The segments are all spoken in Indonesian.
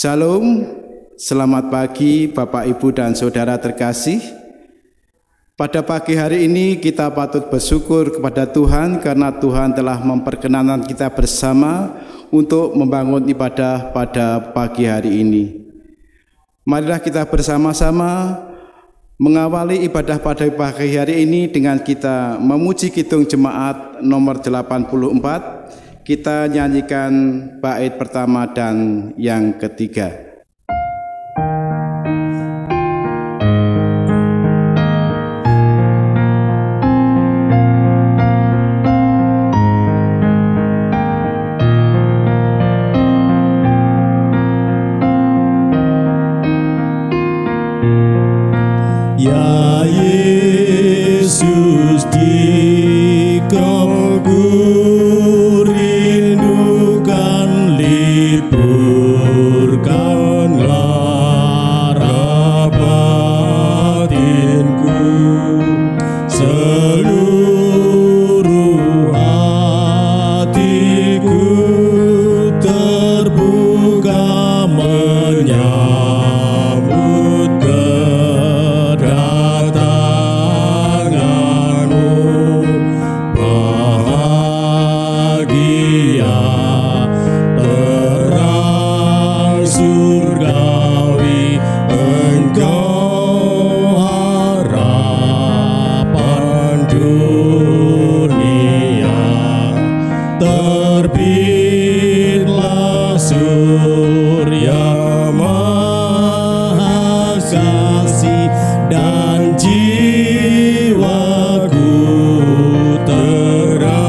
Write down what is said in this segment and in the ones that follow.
Shalom, selamat pagi Bapak, Ibu, dan Saudara terkasih. Pada pagi hari ini kita patut bersyukur kepada Tuhan karena Tuhan telah memperkenankan kita bersama untuk membangun ibadah pada pagi hari ini. Marilah kita bersama-sama mengawali ibadah pada pagi hari ini dengan kita memuji kidung jemaat nomor 84. Kita nyanyikan bait pertama dan yang ketiga. Ya Yesus, Dikau rindukan, liburkanlah batinku, seluruh hatiku terbuka menyambut kedatanganmu. Bahagia terang surgawi, Engkau harapan dunia. Terbitlah surya mahakasih dan jiwaku terangilah.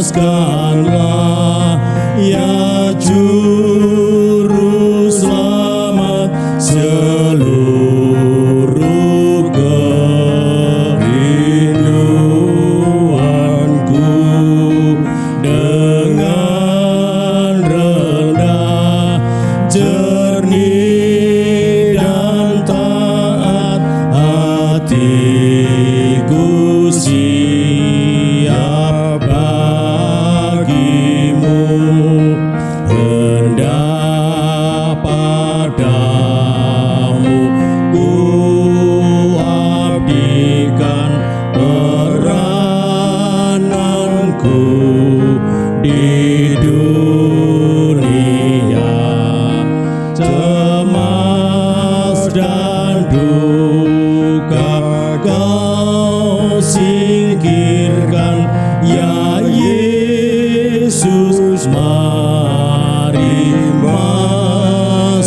Puaskanlah ya Juru Selamat seluruh kerinduanku, dengan rendah, jernih dan taat hatiku siap bagimu. Hendak padamu ku abdikan perananku di dunia. Cemas dan duka Kau singkirkan, ya Yesus, mari masuklah.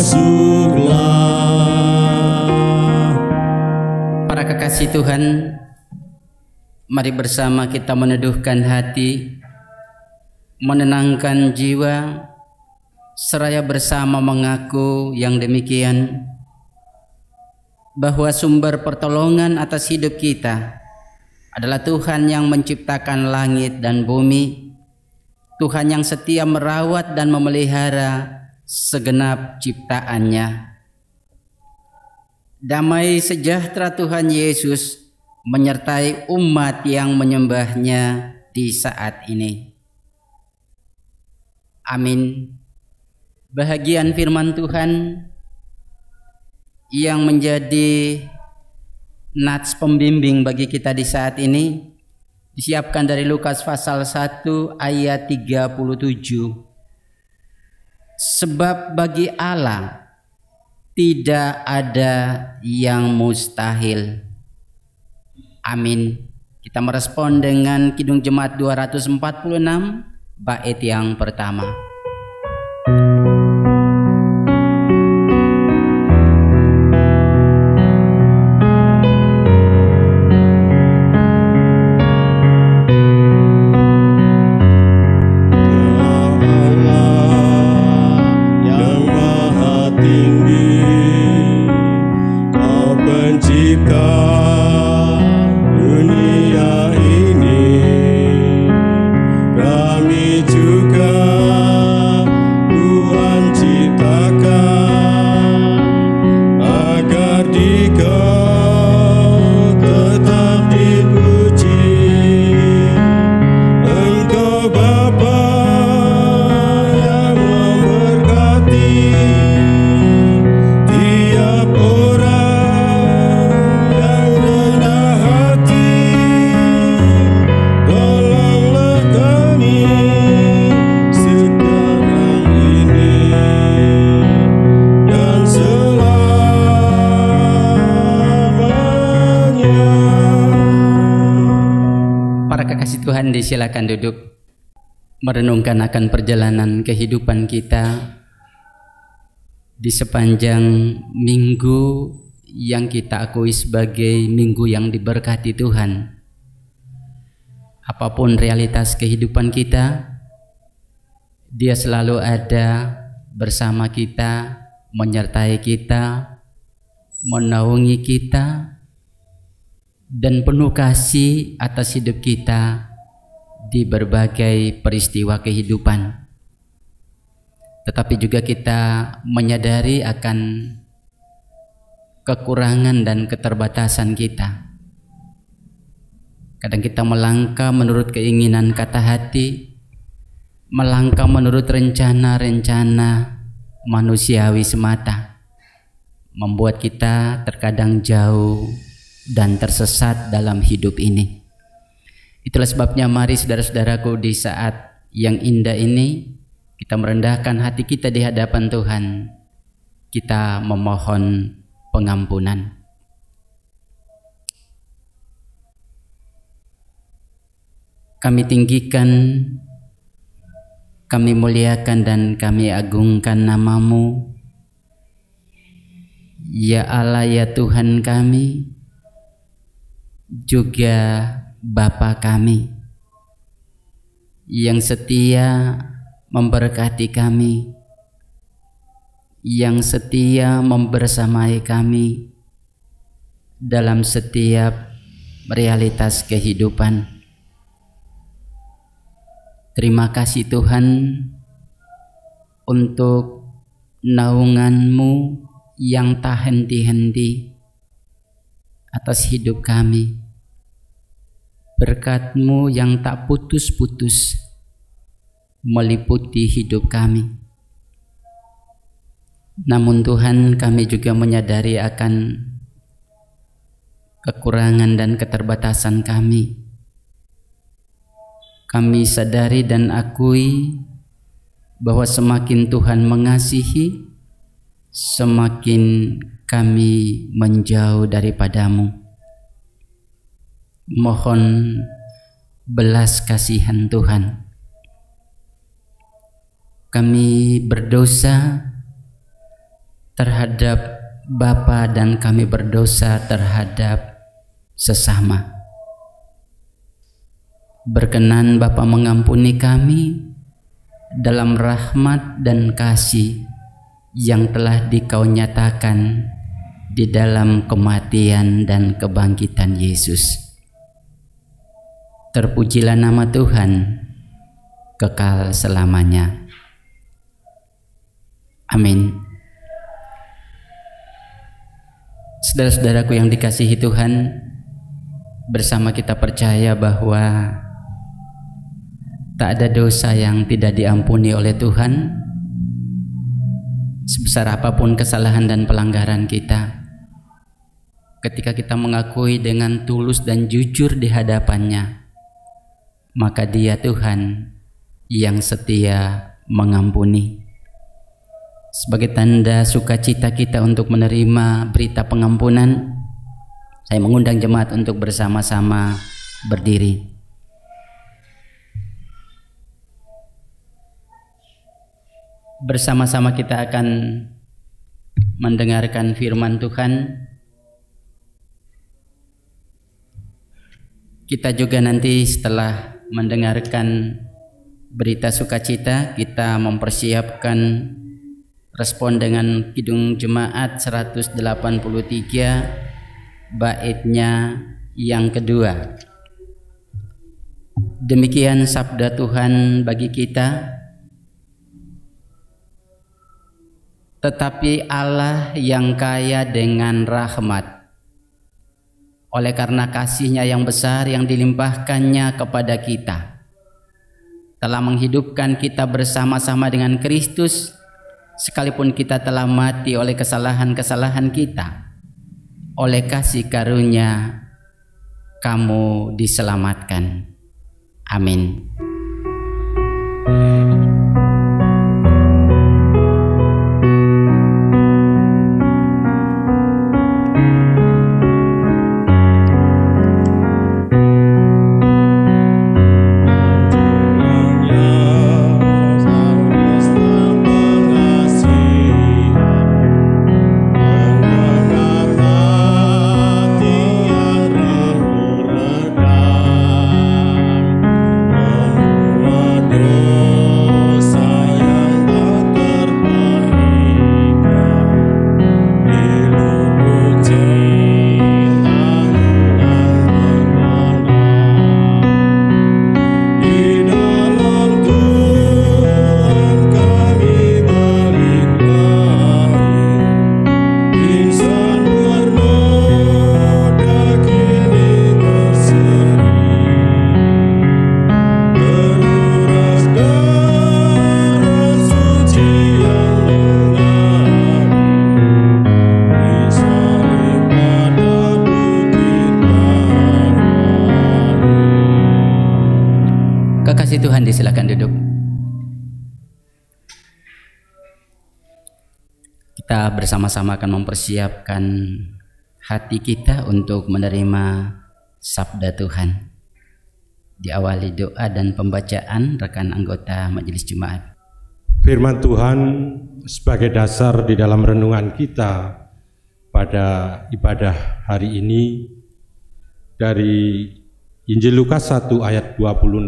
Para kekasih Tuhan, mari bersama kita meneduhkan hati, menenangkan jiwa, seraya bersama mengaku yang demikian, bahwa sumber pertolongan atas hidup kita adalah Tuhan yang menciptakan langit dan bumi, Tuhan yang setia merawat dan memelihara segenap ciptaannya. Damai sejahtera Tuhan Yesus menyertai umat yang menyembahnya di saat ini. Amin. Bahagian firman Tuhan yang menjadi nats pembimbing bagi kita di saat ini disiapkan dari Lukas pasal 1 ayat 37. Sebab bagi Allah tidak ada yang mustahil. Amin. Kita merespon dengan kidung jemaat 246 bait yang pertama. Tinggi, Kau pencipta silakan duduk, merenungkan akan perjalanan kehidupan kita di sepanjang minggu yang kita akui sebagai minggu yang diberkati Tuhan. Apapun realitas kehidupan kita, Dia selalu ada bersama kita, menyertai kita, menaungi kita, dan penuh kasih atas hidup kita di berbagai peristiwa kehidupan. Tetapi juga kita menyadari akan kekurangan dan keterbatasan kita. Kadang kita melangkah menurut keinginan kata hati, melangkah menurut rencana-rencana manusiawi semata, membuat kita terkadang jauh dan tersesat dalam hidup ini. Itulah sebabnya mari saudara-saudaraku, di saat yang indah ini kita merendahkan hati kita di hadapan Tuhan. Kita memohon pengampunan. Kami tinggikan, kami muliakan dan kami agungkan nama-Mu, ya Allah, ya Tuhan kami, juga Bapa kami, yang setia memberkati kami, yang setia membersamai kami dalam setiap realitas kehidupan. Terima kasih Tuhan untuk naungan-Mu yang tak henti-henti atas hidup kami, berkat-Mu yang tak putus-putus meliputi hidup kami. Namun Tuhan, kami juga menyadari akan kekurangan dan keterbatasan kami. Kami sadari dan akui bahwa semakin Tuhan mengasihi, semakin kami menjauh daripada-Mu. Mohon belas kasihan Tuhan. Kami berdosa terhadap Bapa dan kami berdosa terhadap sesama. Berkenan Bapa mengampuni kami dalam rahmat dan kasih yang telah Dikau nyatakan di dalam kematian dan kebangkitan Yesus. Terpujilah nama Tuhan kekal selamanya. Amin. Saudara-saudaraku yang dikasihi Tuhan, bersama kita percaya bahwa tak ada dosa yang tidak diampuni oleh Tuhan, sebesar apapun kesalahan dan pelanggaran kita. Ketika kita mengakui dengan tulus dan jujur di hadapan-Nya, maka Dia Tuhan yang setia mengampuni. Sebagai tanda sukacita kita untuk menerima berita pengampunan, saya mengundang jemaat untuk bersama-sama berdiri. Bersama-sama kita akan mendengarkan firman Tuhan. Kita juga nanti setelah mendengarkan berita sukacita, kita mempersiapkan respon dengan Kidung Jemaat 183 baitnya yang kedua. Demikian sabda Tuhan bagi kita. Tetapi Allah yang kaya dengan rahmat, oleh karena kasih-Nya yang besar yang dilimpahkan-Nya kepada kita, telah menghidupkan kita bersama-sama dengan Kristus, sekalipun kita telah mati oleh kesalahan-kesalahan kita. Oleh kasih karunia kamu diselamatkan. Amin. Tuhan, disilakan duduk. Kita bersama-sama akan mempersiapkan hati kita untuk menerima sabda Tuhan. Diawali doa dan pembacaan rekan anggota Majelis Jemaat. Firman Tuhan sebagai dasar di dalam renungan kita pada ibadah hari ini dari Injil Lukas 1 ayat 26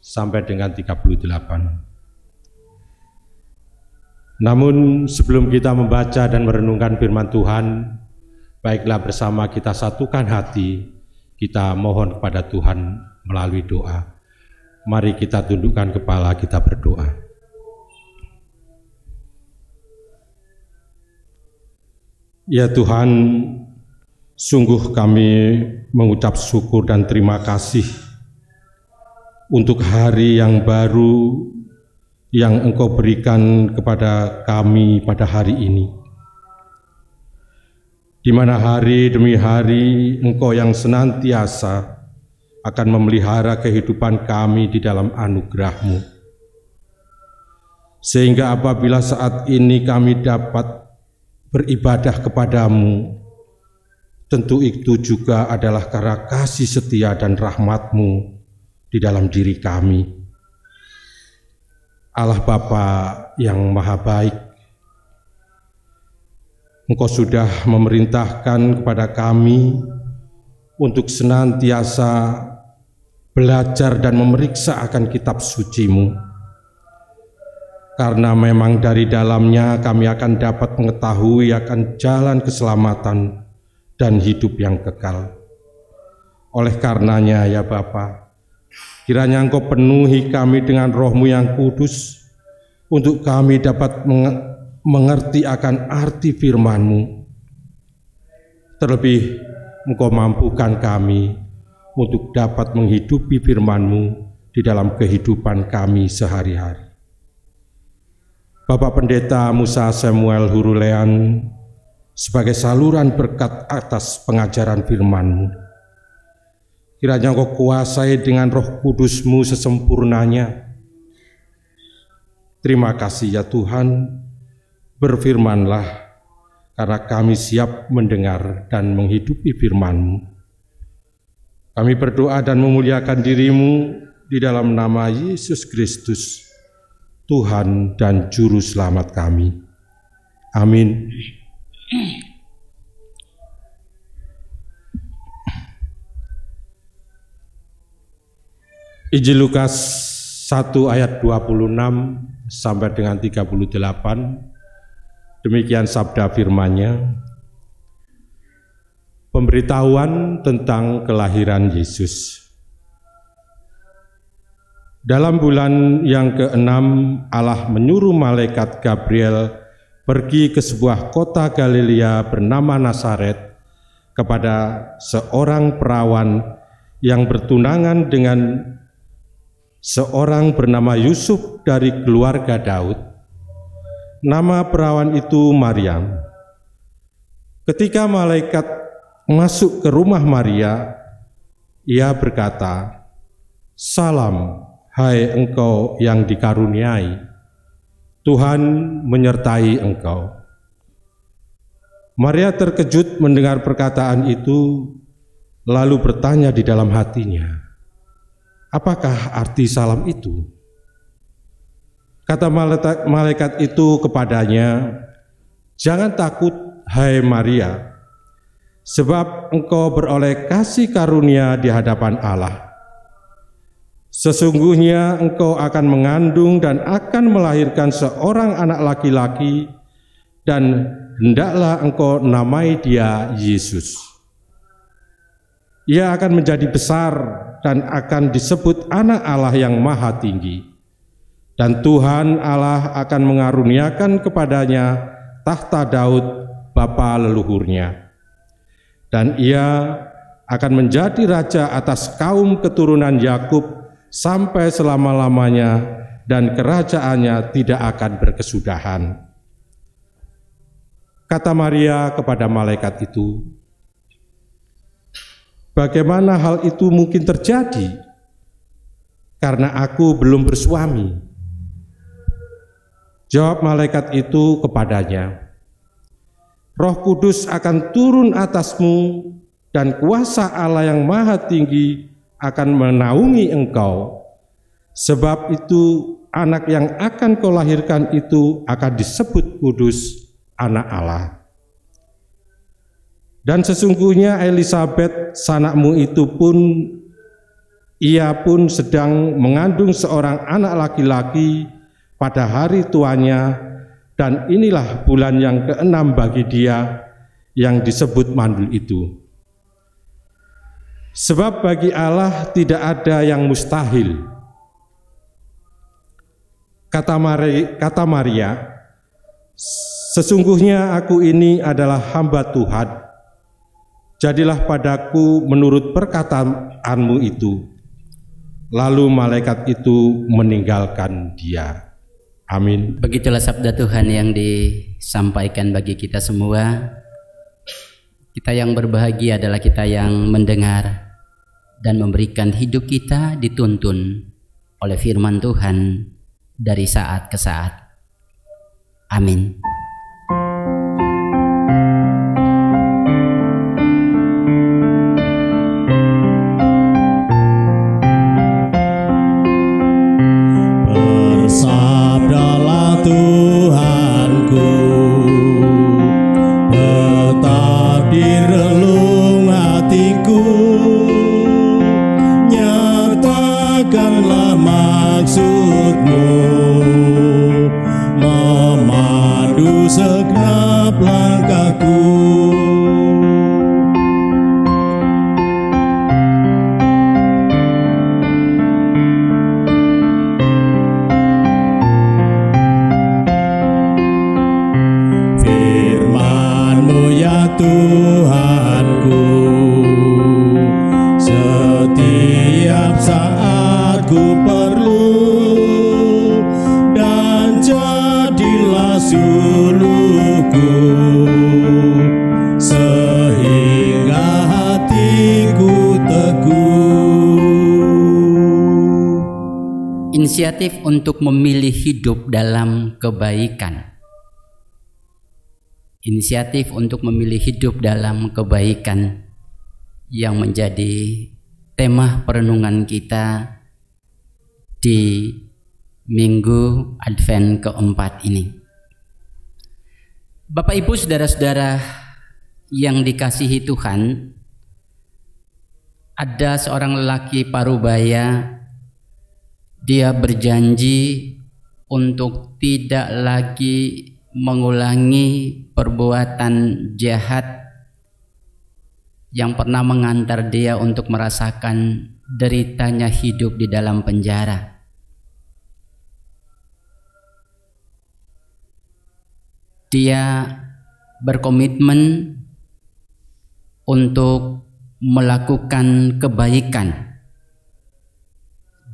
sampai dengan 38. Namun sebelum kita membaca dan merenungkan firman Tuhan, baiklah bersama kita satukan hati, kita mohon kepada Tuhan melalui doa. Mari kita tundukkan kepala, kita berdoa. Ya Tuhan, sungguh kami mengucap syukur dan terima kasih untuk hari yang baru yang Engkau berikan kepada kami pada hari ini, di mana hari demi hari Engkau yang senantiasa akan memelihara kehidupan kami di dalam anugerah-Mu, sehingga apabila saat ini kami dapat beribadah kepadamu, tentu itu juga adalah karena kasih setia dan rahmat-Mu di dalam diri kami. Allah Bapa yang Maha Baik, Engkau sudah memerintahkan kepada kami untuk senantiasa belajar dan memeriksa akan kitab suci-Mu, karena memang dari dalamnya kami akan dapat mengetahui akan jalan keselamatan dan hidup yang kekal. Oleh karenanya ya Bapa, kiranya Engkau penuhi kami dengan Roh-Mu yang kudus, untuk kami dapat mengerti akan arti firman-Mu. Terlebih Engkau mampukan kami untuk dapat menghidupi firman-Mu di dalam kehidupan kami sehari-hari. Bapak Pendeta Musa Samuel Hurulean, sebagai saluran berkat atas pengajaran firman-Mu, kiranya Engkau kuasai dengan Roh Kudus-Mu sesempurnanya. Terima kasih ya Tuhan, berfirmanlah, karena kami siap mendengar dan menghidupi firman-Mu. Kami berdoa dan memuliakan diri-Mu di dalam nama Yesus Kristus, Tuhan dan Juru Selamat kami. Amin. Injil Lukas 1 ayat 26 sampai dengan 38, demikian sabda firman-Nya. Pemberitahuan tentang kelahiran Yesus. Dalam bulan yang ke-6, Allah menyuruh malaikat Gabriel pergi ke sebuah kota Galilea bernama Nazaret kepada seorang perawan yang bertunangan dengan seorang bernama Yusuf dari keluarga Daud. Nama perawan itu Maryam. Ketika malaikat masuk ke rumah Maria, ia berkata, "Salam, hai engkau yang dikaruniai, Tuhan menyertai engkau." Maria terkejut mendengar perkataan itu, lalu bertanya di dalam hatinya, "Apakah arti salam itu?" Kata malaikat itu kepadanya, "Jangan takut, hai Maria, sebab engkau beroleh kasih karunia di hadapan Allah. Sesungguhnya engkau akan mengandung dan akan melahirkan seorang anak laki-laki, dan hendaklah engkau namai dia Yesus. Ia akan menjadi besar dan akan disebut Anak Allah yang Maha Tinggi. Dan Tuhan Allah akan mengaruniakan kepadanya tahta Daud bapa leluhurnya. Dan ia akan menjadi raja atas kaum keturunan Yakub sampai selama-lamanya, dan kerajaannya tidak akan berkesudahan." Kata Maria kepada malaikat itu, "Bagaimana hal itu mungkin terjadi? karena aku belum bersuami." Jawab malaikat itu kepadanya, "Roh Kudus akan turun atasmu dan kuasa Allah yang Maha Tinggi akan menaungi engkau. Sebab itu anak yang akan kau lahirkan itu akan disebut kudus, anak Allah. Dan sesungguhnya Elisabet sanakmu itu pun, ia pun sedang mengandung seorang anak laki-laki pada hari tuanya, dan inilah bulan yang ke-6 bagi dia yang disebut mandul itu. Sebab bagi Allah tidak ada yang mustahil." Kata Maria, "Sesungguhnya aku ini adalah hamba Tuhan. Jadilah padaku menurut perkataanmu itu." Lalu malaikat itu meninggalkan dia. Amin. Begitulah sabda Tuhan yang disampaikan bagi kita semua. Kita yang berbahagia adalah kita yang mendengar dan memberikan hidup kita dituntun oleh firman Tuhan dari saat ke saat. Amin. Bersabdalah Tuhanku, tetap di relung hatiku, nyatakanlah maksudmu, memandu segenap langkahku. Firman-Mu ya Tuhanku, setiap saat ku perlu, dan jadilah suluhku, sehingga hatiku teguh. Inisiatif untuk memilih hidup dalam kebaikan. Inisiatif untuk memilih hidup dalam kebaikan yang menjadi tema perenungan kita di Minggu Advent keempat ini. Bapak Ibu saudara-saudara yang dikasihi Tuhan, ada seorang lelaki parubaya, dia berjanji untuk tidak lagi mengulangi perbuatan jahat yang pernah mengantar dia untuk merasakan deritanya hidup di dalam penjara. Dia berkomitmen untuk melakukan kebaikan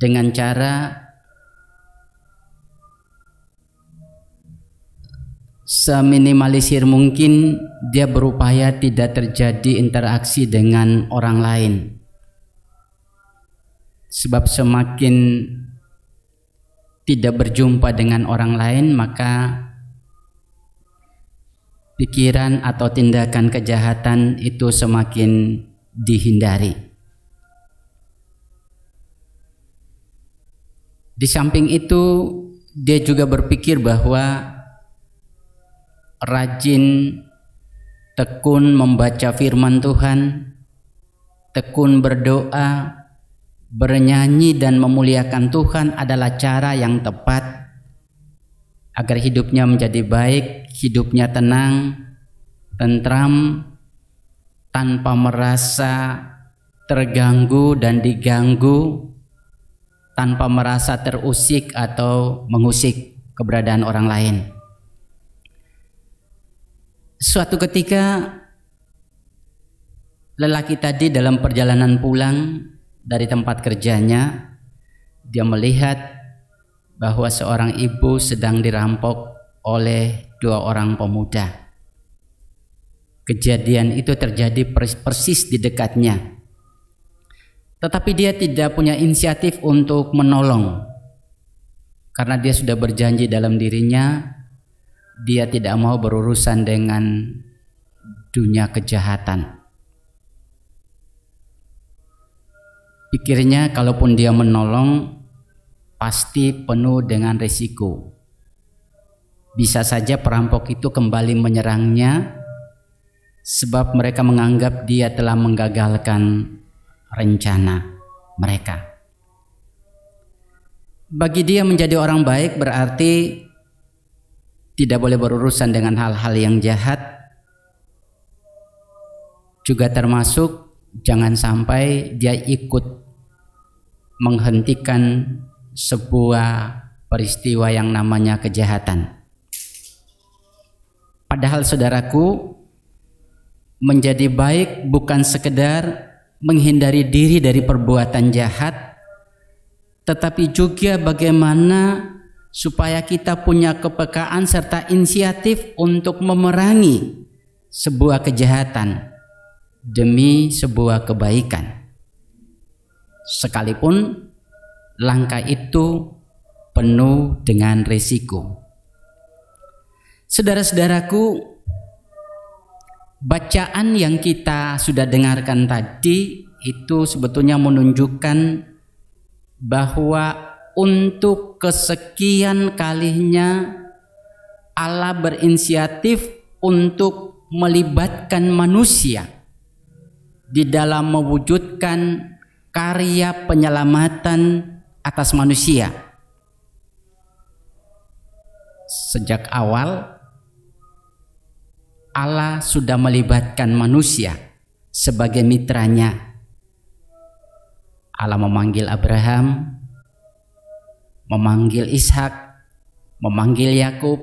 dengan cara seminimalisir mungkin. Dia berupaya tidak terjadi interaksi dengan orang lain, sebab semakin tidak berjumpa dengan orang lain, maka pikiran atau tindakan kejahatan itu semakin dihindari. Di samping itu, dia juga berpikir bahwa rajin, tekun membaca firman Tuhan, tekun berdoa, bernyanyi dan memuliakan Tuhan adalah cara yang tepat agar hidupnya menjadi baik, hidupnya tenang, tentram, tanpa merasa terganggu dan diganggu, tanpa merasa terusik atau mengusik keberadaan orang lain. Suatu ketika lelaki tadi dalam perjalanan pulang dari tempat kerjanya, dia melihat bahwa seorang ibu sedang dirampok oleh dua orang pemuda. Kejadian itu terjadi persis di dekatnya. tetapi dia tidak punya inisiatif untuk menolong. Karena dia sudah berjanji dalam dirinya, dia tidak mau berurusan dengan dunia kejahatan. Pikirnya kalaupun dia menolong, pasti penuh dengan risiko. Bisa saja perampok itu kembali menyerangnya, sebab mereka menganggap dia telah menggagalkan rencana mereka. Bagi dia menjadi orang baik berarti tidak boleh berurusan dengan hal-hal yang jahat, juga termasuk jangan sampai dia ikut menghentikan sebuah peristiwa yang namanya kejahatan. Padahal saudaraku, menjadi baik bukan sekedar menghindari diri dari perbuatan jahat, tetapi juga bagaimana supaya kita punya kepekaan serta inisiatif untuk memerangi sebuah kejahatan demi sebuah kebaikan. Sekalipun langkah itu penuh dengan risiko. Saudara-saudaraku, bacaan yang kita sudah dengarkan tadi itu sebetulnya menunjukkan bahwa untuk kesekian kalinya Allah berinisiatif untuk melibatkan manusia di dalam mewujudkan karya penyelamatan atas manusia. Sejak awal Allah sudah melibatkan manusia sebagai mitranya. Allah memanggil Abraham, memanggil Ishak, memanggil Yakub,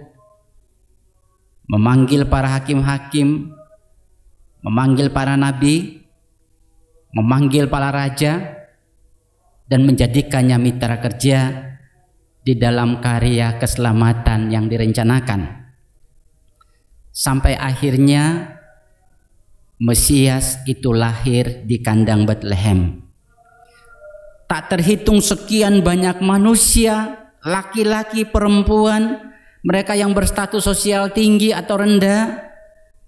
memanggil para hakim-hakim, memanggil para nabi, memanggil para raja, dan menjadikannya mitra kerja di dalam karya keselamatan yang direncanakan. Sampai akhirnya Mesias itu lahir di kandang Bethlehem. Tak terhitung sekian banyak manusia, laki-laki, perempuan, mereka yang berstatus sosial tinggi atau rendah,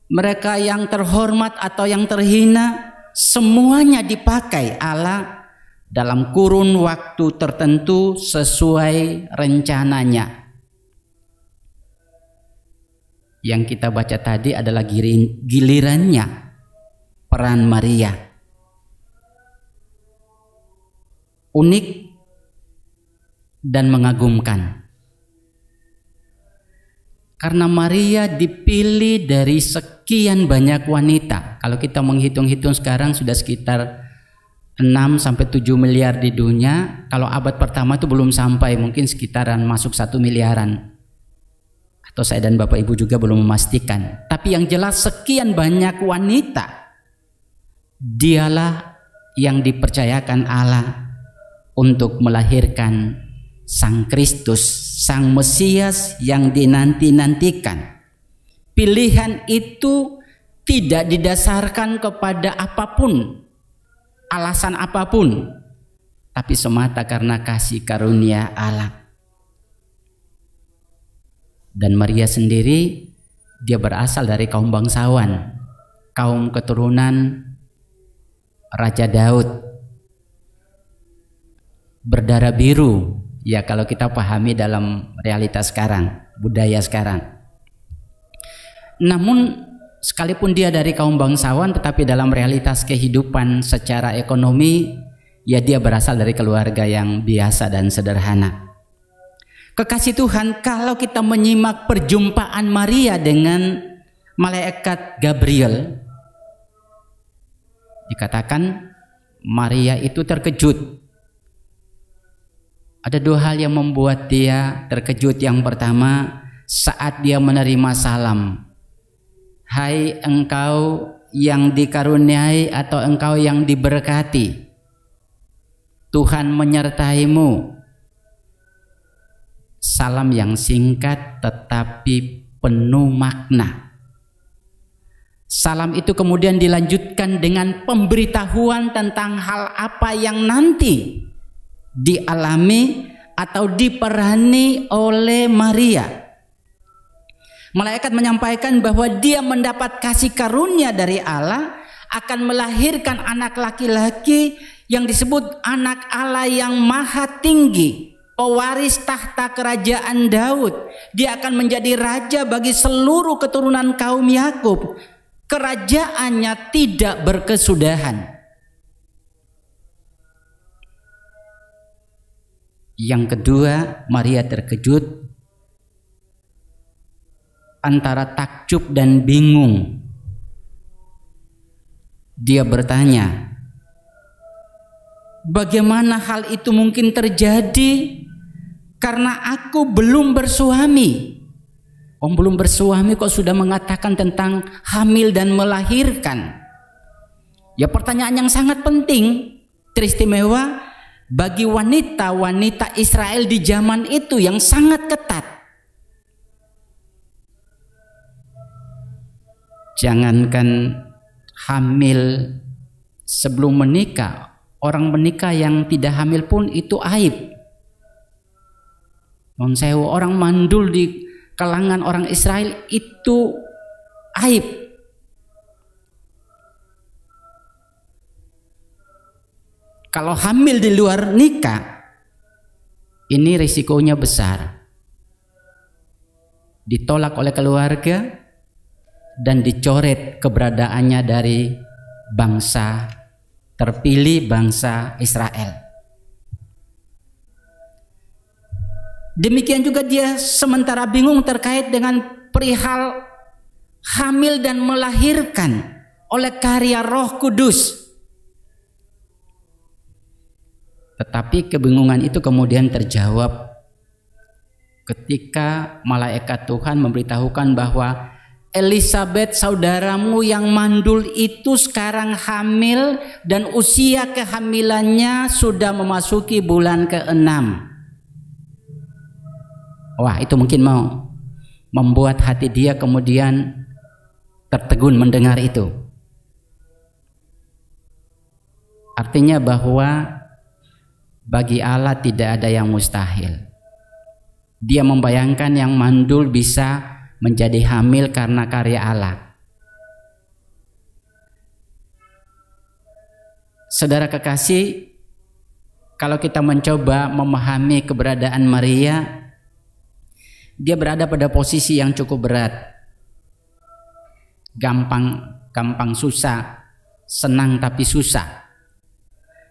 mereka yang terhormat atau yang terhina, semuanya dipakai Allah dalam kurun waktu tertentu sesuai rencananya. Yang kita baca tadi adalah gilirannya peran Maria. Unik dan mengagumkan. Karena Maria dipilih dari sekian banyak wanita. Kalau kita menghitung-hitung sekarang sudah sekitar 6-7 miliar di dunia. Kalau abad pertama itu belum sampai, mungkin sekitaran masuk 1 miliaran. Atau saya dan Bapak Ibu juga belum memastikan. Tapi yang jelas sekian banyak wanita, dialah yang dipercayakan Allah untuk melahirkan Sang Kristus, Sang Mesias yang dinanti-nantikan. Pilihan itu tidak didasarkan kepada apapun, alasan apapun, tapi semata karena kasih karunia Allah. Dan Maria sendiri, dia berasal dari kaum bangsawan, kaum keturunan Raja Daud, berdarah biru, ya kalau kita pahami dalam realitas sekarang, budaya sekarang. Namun sekalipun dia dari kaum bangsawan, tetapi dalam realitas kehidupan secara ekonomi, ya dia berasal dari keluarga yang biasa dan sederhana. Kekasih Tuhan, kalau kita menyimak perjumpaan Maria dengan malaikat Gabriel, dikatakan Maria itu terkejut. Ada 2 hal yang membuat dia terkejut. Yang pertama, saat dia menerima salam. Hai engkau yang dikaruniai atau engkau yang diberkati, Tuhan menyertaimu. Salam yang singkat tetapi penuh makna. Salam itu kemudian dilanjutkan dengan pemberitahuan tentang hal apa yang nanti dialami atau diperani oleh Maria. Malaikat menyampaikan bahwa dia mendapat kasih karunia dari Allah, akan melahirkan anak laki-laki yang disebut anak Allah yang maha tinggi, pewaris tahta kerajaan Daud. Dia akan menjadi raja bagi seluruh keturunan kaum Yakub. Kerajaannya tidak berkesudahan. Yang kedua, Maria terkejut antara takjub dan bingung. Dia bertanya, bagaimana hal itu mungkin terjadi karena aku belum bersuami? Belum bersuami kok sudah mengatakan tentang hamil dan melahirkan? Ya, pertanyaan yang sangat penting, teristimewa bagi wanita-wanita Israel di zaman itu yang sangat ketat. Jangankan hamil sebelum menikah, orang menikah yang tidak hamil pun itu aib. Orang mandul di kalangan orang Israel itu aib. Kalau hamil di luar nikah, ini risikonya besar. Ditolak oleh keluarga dan dicoret keberadaannya dari bangsa terpilih, bangsa Israel. Demikian juga dia sementara bingung terkait dengan perihal hamil dan melahirkan oleh karya Roh Kudus. Tetapi kebingungan itu kemudian terjawab ketika malaikat Tuhan memberitahukan bahwa Elisabeth saudaramu yang mandul itu sekarang hamil dan usia kehamilannya sudah memasuki bulan ke-6. Wah, itu mungkin mau membuat hati dia kemudian tertegun mendengar itu. Artinya bahwa bagi Allah tidak ada yang mustahil. Dia membayangkan yang mandul bisa menjadi hamil karena karya Allah. Saudara kekasih, kalau kita mencoba memahami keberadaan Maria, dia berada pada posisi yang cukup berat. Gampang susah, senang tapi susah.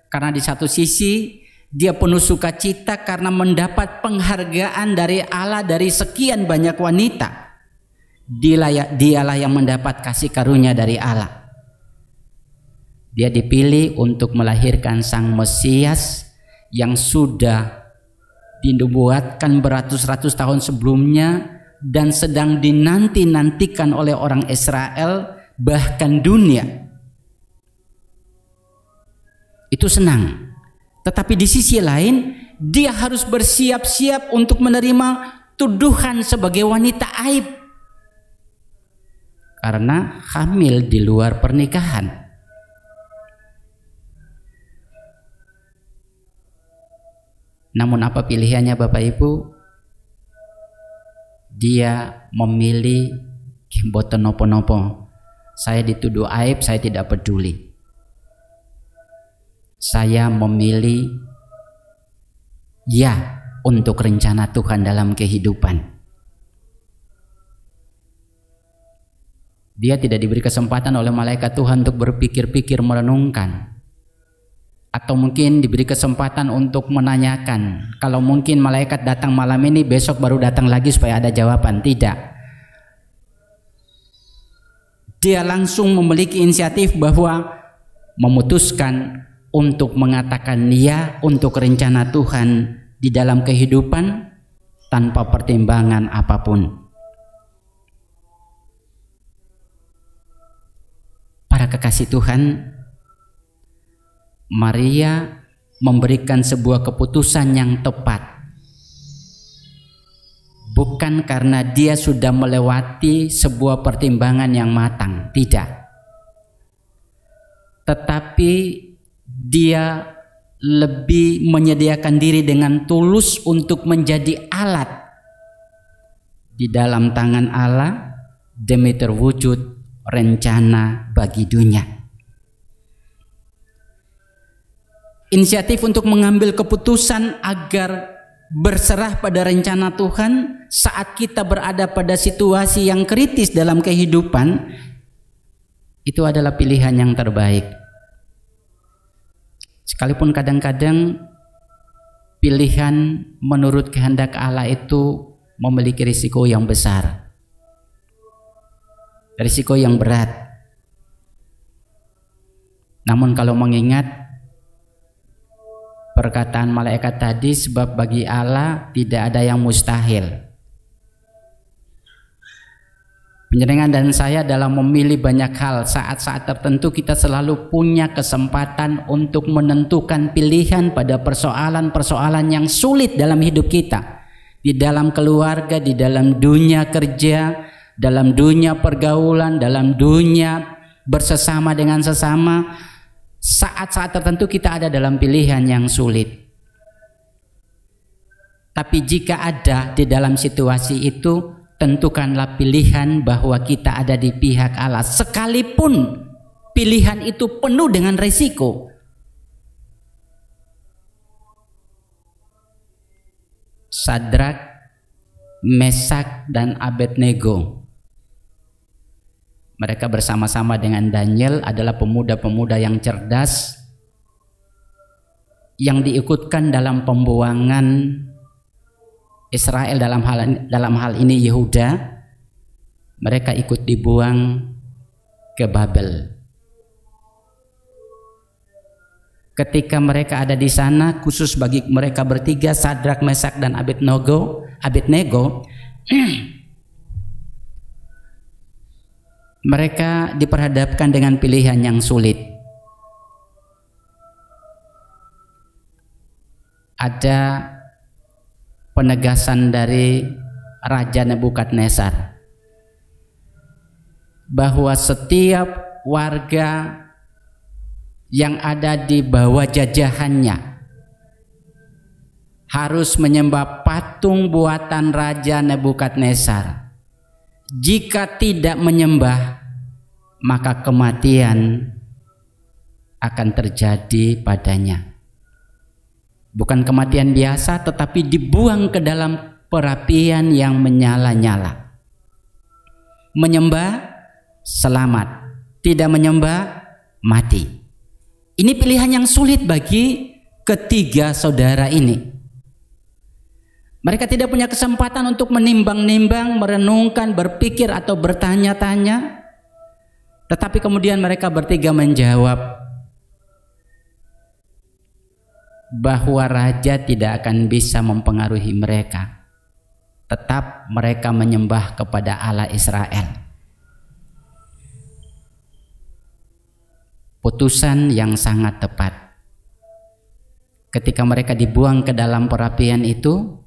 Karena di satu sisi dia penuh sukacita karena mendapat penghargaan dari Allah dari sekian banyak wanita. Dialah yang mendapat kasih karunia dari Allah. Dia dipilih untuk melahirkan Sang Mesias yang sudah dinubuatkan beratus-ratus tahun sebelumnya dan sedang dinanti-nantikan oleh orang Israel, bahkan dunia. Itu senang. Tetapi di sisi lain dia harus bersiap-siap untuk menerima tuduhan sebagai wanita aib karena hamil di luar pernikahan. Namun apa pilihannya Bapak Ibu? Dia memilih boten nopo-nopo. Saya dituduh aib, saya tidak peduli. Saya memilih ya untuk rencana Tuhan dalam kehidupan. Dia tidak diberi kesempatan oleh malaikat Tuhan untuk berpikir-pikir, merenungkan. Atau mungkin diberi kesempatan untuk menanyakan. Kalau mungkin malaikat datang malam ini, besok baru datang lagi supaya ada jawaban. Tidak. Dia langsung memiliki inisiatif bahwa memutuskan untuk mengatakan ya untuk rencana Tuhan di dalam kehidupan tanpa pertimbangan apapun. Para kekasih Tuhan, Maria memberikan sebuah keputusan yang tepat. bukan karena dia sudah melewati sebuah pertimbangan yang matang, tidak. Tetapi dia lebih menyediakan diri dengan tulus untuk menjadi alat di dalam tangan Allah demi terwujud rencana bagi dunia. Inisiatif untuk mengambil keputusan agar berserah pada rencana Tuhan saat kita berada pada situasi yang kritis dalam kehidupan, itu adalah pilihan yang terbaik. Sekalipun kadang-kadang pilihan menurut kehendak Allah itu memiliki risiko yang besar, risiko yang berat. Namun kalau mengingat perkataan malaikat tadi, sebab bagi Allah tidak ada yang mustahil. Penjenengan dan saya dalam memilih banyak hal, saat-saat tertentu kita selalu punya kesempatan untuk menentukan pilihan pada persoalan-persoalan yang sulit dalam hidup kita. Di dalam keluarga, di dalam dunia kerja, dalam dunia pergaulan, dalam dunia bersesama dengan sesama. Saat-saat tertentu kita ada dalam pilihan yang sulit. Tapi jika ada di dalam situasi itu, tentukanlah pilihan bahwa kita ada di pihak Allah, sekalipun pilihan itu penuh dengan risiko. Sadrak, Mesak, dan Abednego, mereka bersama-sama dengan Daniel adalah pemuda-pemuda yang cerdas yang diikutkan dalam pembuangan Israel, dalam hal ini Yehuda. Mereka ikut dibuang ke Babel. Ketika mereka ada di sana, khusus bagi mereka bertiga, Sadrak, Mesak, dan Abednego, mereka diperhadapkan dengan pilihan yang sulit. Ada penegasan dari Raja Nebukadnezar bahwa setiap warga yang ada di bawah jajahannya harus menyembah patung buatan Raja Nebukadnezar. Jika tidak menyembah, maka kematian akan terjadi padanya. Bukan kematian biasa, tetapi dibuang ke dalam perapian yang menyala-nyala. Menyembah, selamat. Tidak menyembah, mati. Ini pilihan yang sulit bagi ketiga saudara ini. Mereka tidak punya kesempatan untuk menimbang-nimbang, merenungkan, berpikir atau bertanya-tanya. Tetapi kemudian mereka bertiga menjawab bahwa raja tidak akan bisa mempengaruhi mereka. Tetap mereka menyembah kepada Allah Israel. Putusan yang sangat tepat. Ketika mereka dibuang ke dalam perapian itu,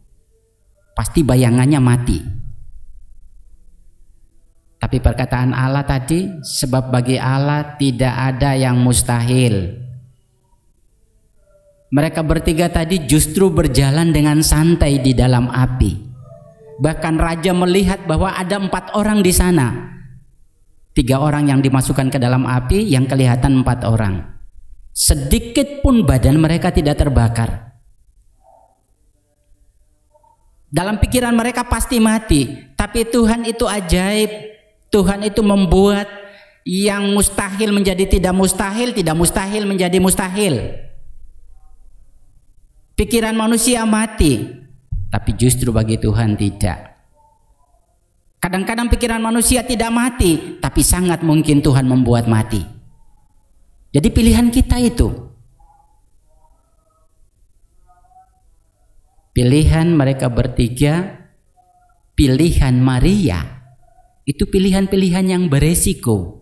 pasti bayangannya mati. Tapi perkataan Allah tadi, sebab bagi Allah tidak ada yang mustahil. Mereka bertiga tadi justru berjalan dengan santai di dalam api. Bahkan raja melihat bahwa ada 4 orang di sana. 3 orang yang dimasukkan ke dalam api, yang kelihatan 4 orang. Sedikit pun badan mereka tidak terbakar. Dalam pikiran mereka pasti mati. Tapi Tuhan itu ajaib. Tuhan itu membuat yang mustahil menjadi tidak mustahil, tidak mustahil menjadi mustahil. Pikiran manusia mati, tapi justru bagi Tuhan tidak. Kadang-kadang pikiran manusia tidak mati, tapi sangat mungkin Tuhan membuat mati. Jadi pilihan kita itu. Pilihan mereka bertiga, pilihan Maria, itu pilihan-pilihan yang beresiko.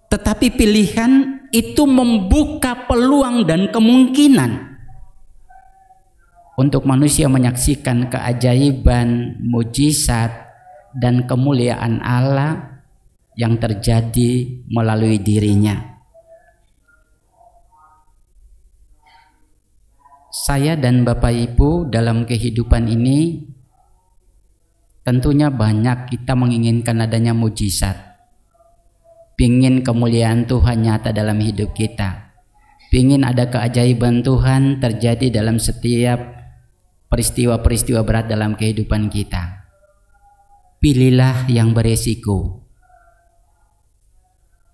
Tetapi pilihan itu membuka peluang dan kemungkinan untuk manusia menyaksikan keajaiban, mujizat, dan kemuliaan Allah yang terjadi melalui dirinya. Saya dan Bapak Ibu dalam kehidupan ini tentunya banyak kita menginginkan adanya mujizat, pingin kemuliaan Tuhan nyata dalam hidup kita, pingin ada keajaiban Tuhan terjadi dalam setiap peristiwa-peristiwa berat dalam kehidupan kita. Pilihlah yang beresiko,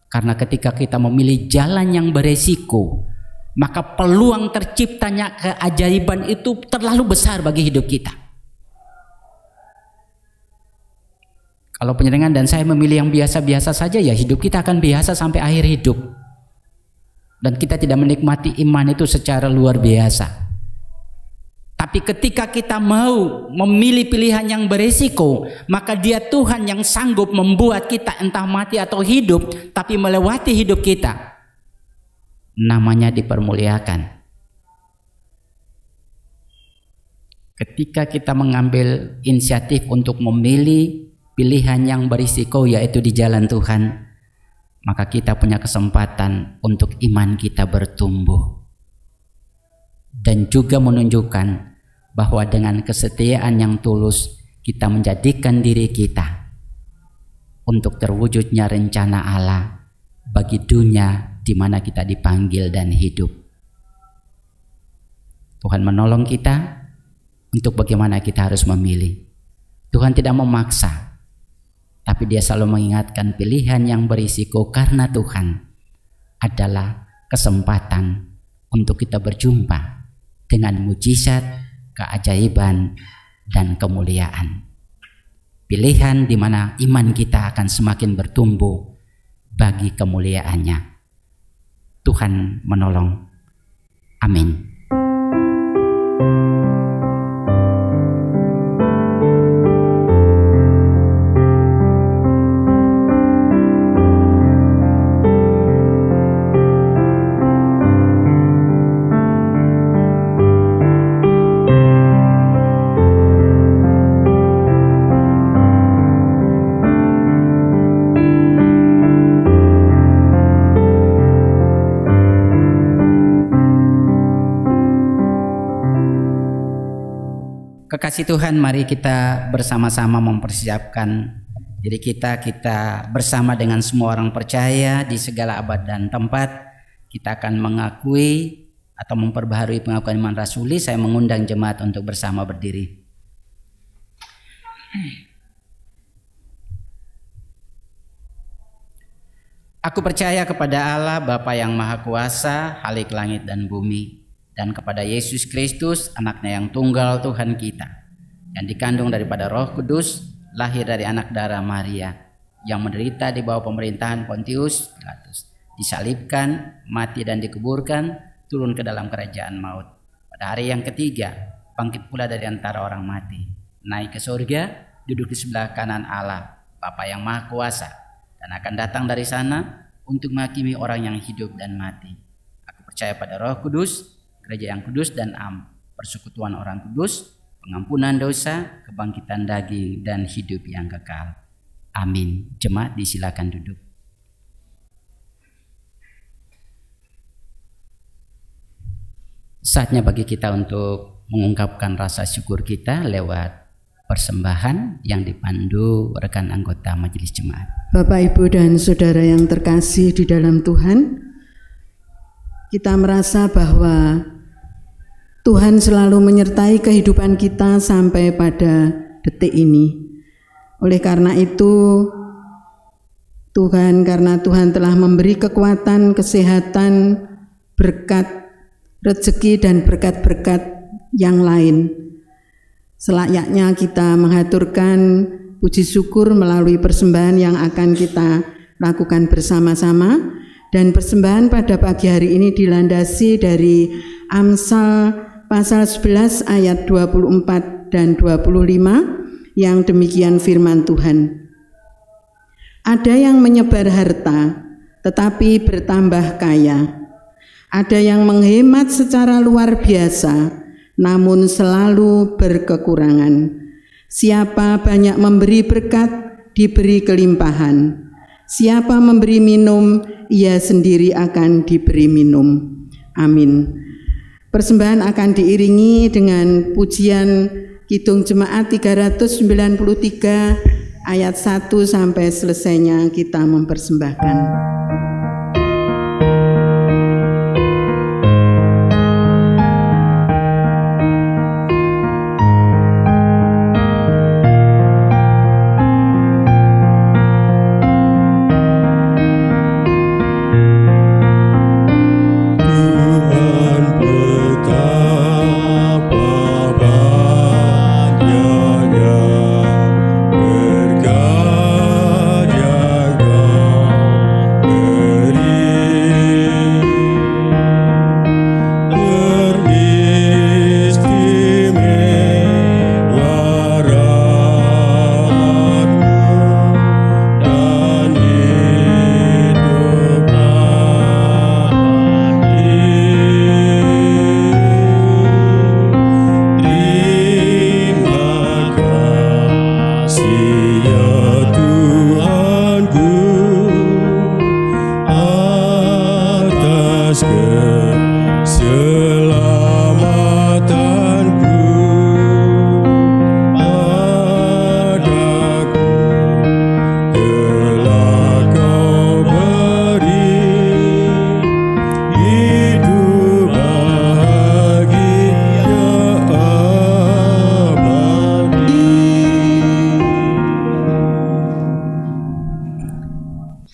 karena ketika kita memilih jalan yang beresiko, maka peluang terciptanya keajaiban itu terlalu besar bagi hidup kita. Kalau penyerangan dan saya memilih yang biasa-biasa saja, ya hidup kita akan biasa sampai akhir hidup. Dan kita tidak menikmati iman itu secara luar biasa. Tapi ketika kita mau memilih pilihan yang beresiko, maka Dia Tuhan yang sanggup membuat kita entah mati atau hidup, tapi melewati hidup kita. Namanya dipermuliakan. Ketika kita mengambil inisiatif untuk memilih pilihan yang berisiko, yaitu di jalan Tuhan, maka kita punya kesempatan untuk iman kita bertumbuh dan juga menunjukkan bahwa dengan kesetiaan yang tulus kita menjadikan diri kita untuk terwujudnya rencana Allah bagi dunia di mana kita dipanggil dan hidup. Tuhan menolong kita untuk bagaimana kita harus memilih. Tuhan tidak memaksa, tapi Dia selalu mengingatkan pilihan yang berisiko, karena Tuhan adalah kesempatan untuk kita berjumpa dengan mujizat, keajaiban, dan kemuliaan. Pilihan di mana iman kita akan semakin bertumbuh bagi kemuliaannya. Tuhan menolong. Amin. Kekasih Tuhan, mari kita bersama-sama mempersiapkan diri kita bersama dengan semua orang percaya di segala abad dan tempat. Kita akan mengakui atau memperbaharui pengakuan iman rasuli. Saya mengundang jemaat untuk bersama berdiri. Aku percaya kepada Allah Bapa yang Maha Kuasa, Khalik langit dan bumi, dan kepada Yesus Kristus, anaknya yang tunggal Tuhan kita, yang dikandung daripada Roh Kudus, lahir dari anak darah Maria, yang menderita di bawah pemerintahan Pontius Pilatus, disalibkan, mati dan dikuburkan, turun ke dalam kerajaan maut. Pada hari yang ketiga, bangkit pula dari antara orang mati, naik ke surga, duduk di sebelah kanan Allah, Bapa yang Maha Kuasa, dan akan datang dari sana untuk menghakimi orang yang hidup dan mati. Aku percaya pada Roh Kudus, gereja yang kudus dan persekutuan orang kudus, pengampunan dosa, kebangkitan daging, dan hidup yang kekal. Amin. Jemaat disilakan duduk. Saatnya bagi kita untuk mengungkapkan rasa syukur kita lewat persembahan yang dipandu rekan anggota majelis jemaat. Bapak, Ibu, dan saudara yang terkasih di dalam Tuhan, kita merasa bahwa Tuhan selalu menyertai kehidupan kita sampai pada detik ini. Oleh karena itu, karena Tuhan telah memberi kekuatan, kesehatan, berkat, rezeki, dan berkat-berkat yang lain, selayaknya kita mengaturkan puji syukur melalui persembahan yang akan kita lakukan bersama-sama. Dan persembahan pada pagi hari ini dilandasi dari Amsal pasal 11 ayat 24 dan 25 yang demikian firman Tuhan. Ada yang menyebar harta tetapi bertambah kaya. Ada yang menghemat secara luar biasa namun selalu berkekurangan. Siapa banyak memberi berkat, diberi kelimpahan. Siapa memberi minum, ia sendiri akan diberi minum. Amin. Persembahan akan diiringi dengan pujian Kidung Jemaat 393 ayat 1 sampai selesainya kita mempersembahkan.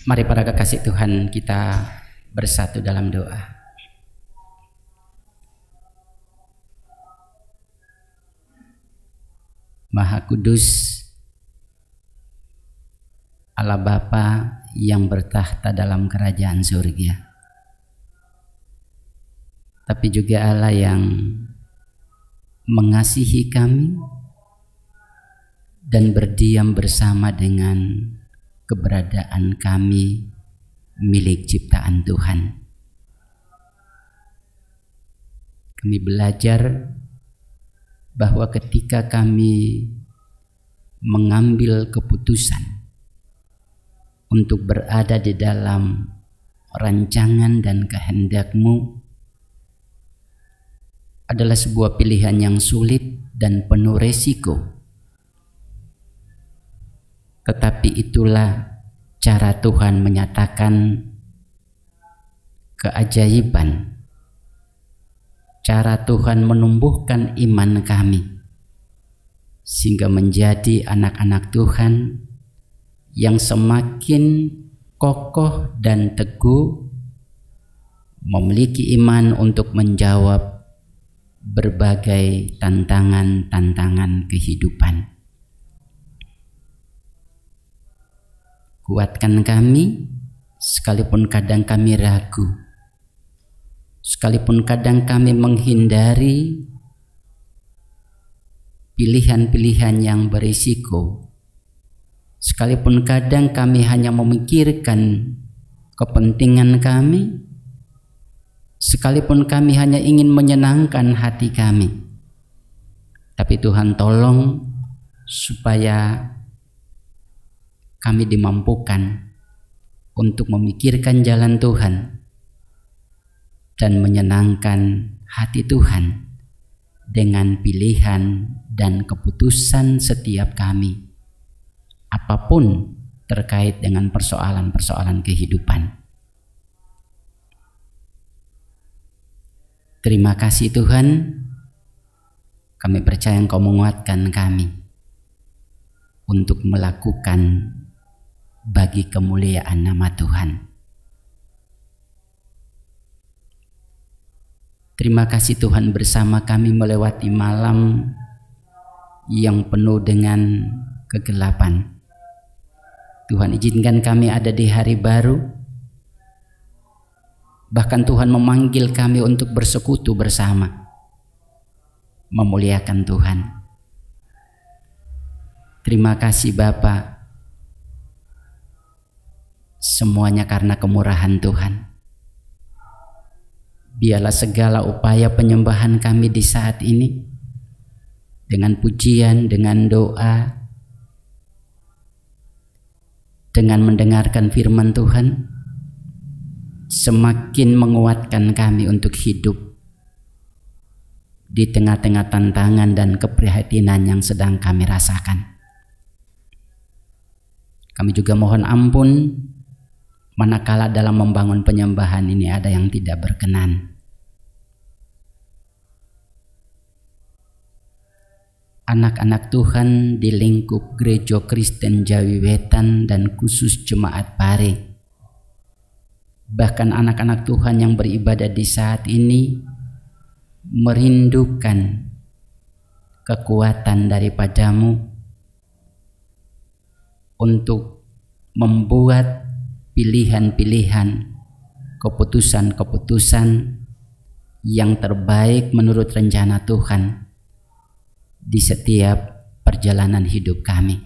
Mari para kekasih Tuhan, kita bersatu dalam doa. Maha Kudus, Allah Bapa yang bertahta dalam kerajaan surga, tapi juga Allah yang mengasihi kami dan berdiam bersama dengan keberadaan kami milik ciptaan Tuhan. Kami belajar bahwa ketika kami mengambil keputusan untuk berada di dalam rancangan dan kehendak-Mu adalah sebuah pilihan yang sulit dan penuh resiko. Tetapi itulah cara Tuhan menyatakan keajaiban, cara Tuhan menumbuhkan iman kami, sehingga menjadi anak-anak Tuhan yang semakin kokoh dan teguh, memiliki iman untuk menjawab berbagai tantangan-tantangan kehidupan. Kuatkan kami, sekalipun kadang kami ragu, sekalipun kadang kami menghindari pilihan-pilihan yang berisiko, sekalipun kadang kami hanya memikirkan kepentingan kami, sekalipun kami hanya ingin menyenangkan hati kami. Tapi Tuhan tolong supaya kami dimampukan untuk memikirkan jalan Tuhan dan menyenangkan hati Tuhan dengan pilihan dan keputusan setiap kami, apapun terkait dengan persoalan-persoalan kehidupan. Terima kasih Tuhan, kami percaya Engkau menguatkan kami untuk melakukan bagi kemuliaan nama Tuhan. Terima kasih Tuhan, bersama kami melewati malam yang penuh dengan kegelapan. Tuhan izinkan kami ada di hari baru. Bahkan Tuhan memanggil kami untuk bersekutu bersama, memuliakan Tuhan. Terima kasih Bapa, semuanya karena kemurahan Tuhan. Biarlah segala upaya penyembahan kami di saat ini, dengan pujian, dengan doa, dengan mendengarkan firman Tuhan, semakin menguatkan kami untuk hidup di tengah-tengah tantangan dan keprihatinan yang sedang kami rasakan. Kami juga mohon ampun manakala dalam membangun penyembahan ini ada yang tidak berkenan. Anak-anak Tuhan di lingkup Gereja Kristen Jawi Wetan dan khusus Jemaat Pare, bahkan anak-anak Tuhan yang beribadah di saat ini merindukan kekuatan daripadamu untuk membuat pilihan-pilihan, keputusan-keputusan yang terbaik menurut rencana Tuhan di setiap perjalanan hidup kami.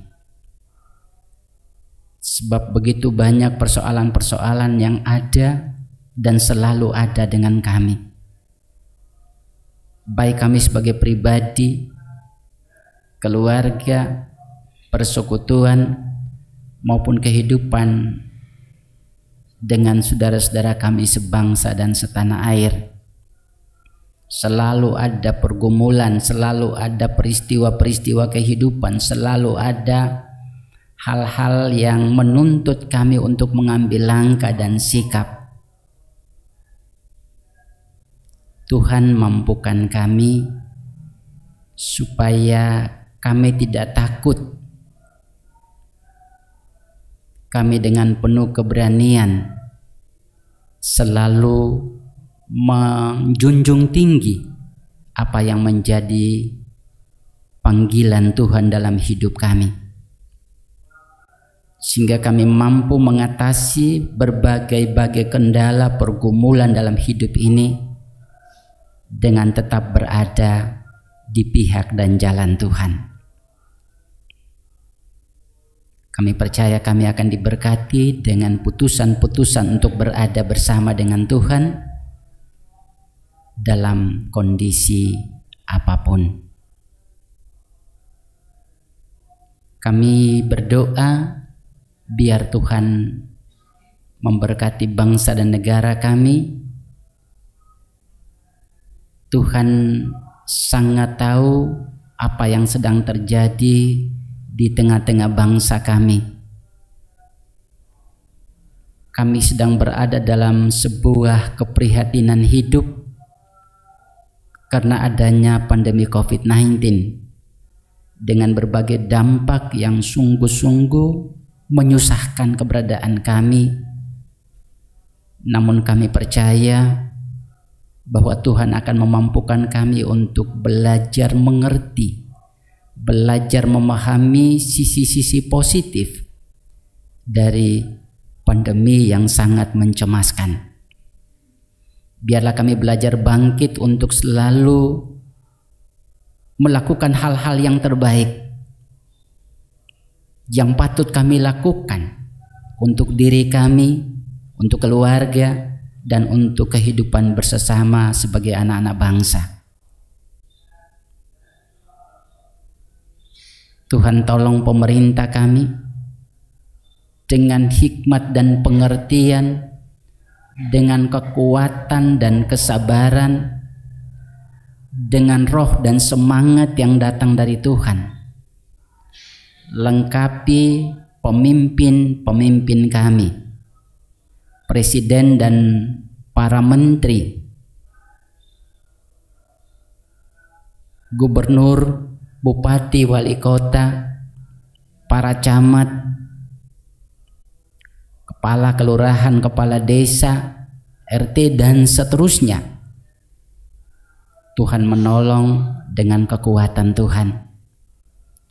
Sebab begitu banyak persoalan-persoalan yang ada dan selalu ada dengan kami, baik kami sebagai pribadi, keluarga, persekutuan, maupun kehidupan dengan saudara-saudara kami sebangsa dan setanah air. Selalu ada pergumulan, selalu ada peristiwa-peristiwa kehidupan, selalu ada hal-hal yang menuntut kami untuk mengambil langkah dan sikap. Tuhan mampukan kami supaya kami tidak takut. Kami dengan penuh keberanian selalu menjunjung tinggi apa yang menjadi panggilan Tuhan dalam hidup kami, sehingga kami mampu mengatasi berbagai-bagai kendala pergumulan dalam hidup ini dengan tetap berada di pihak dan jalan Tuhan. Kami percaya kami akan diberkati dengan putusan-putusan untuk berada bersama dengan Tuhan dalam kondisi apapun. Kami berdoa biar Tuhan memberkati bangsa dan negara kami. Tuhan sangat tahu apa yang sedang terjadi di tengah-tengah bangsa kami. Kami sedang berada dalam sebuah keprihatinan hidup karena adanya pandemi COVID-19 dengan berbagai dampak yang sungguh-sungguh menyusahkan keberadaan kami. Namun kami percaya bahwa Tuhan akan memampukan kami untuk belajar mengerti, belajar memahami sisi-sisi positif dari pandemi yang sangat mencemaskan. Biarlah kami belajar bangkit untuk selalu melakukan hal-hal yang terbaik yang patut kami lakukan untuk diri kami, untuk keluarga, dan untuk kehidupan bersama sebagai anak-anak bangsa. Tuhan tolong pemerintah kami dengan hikmat dan pengertian, dengan kekuatan dan kesabaran, dengan roh dan semangat yang datang dari Tuhan. Lengkapi pemimpin-pemimpin kami, presiden dan para menteri, gubernur, bupati, wali kota, para camat, kepala kelurahan, kepala desa, RT, dan seterusnya. Tuhan menolong dengan kekuatan Tuhan,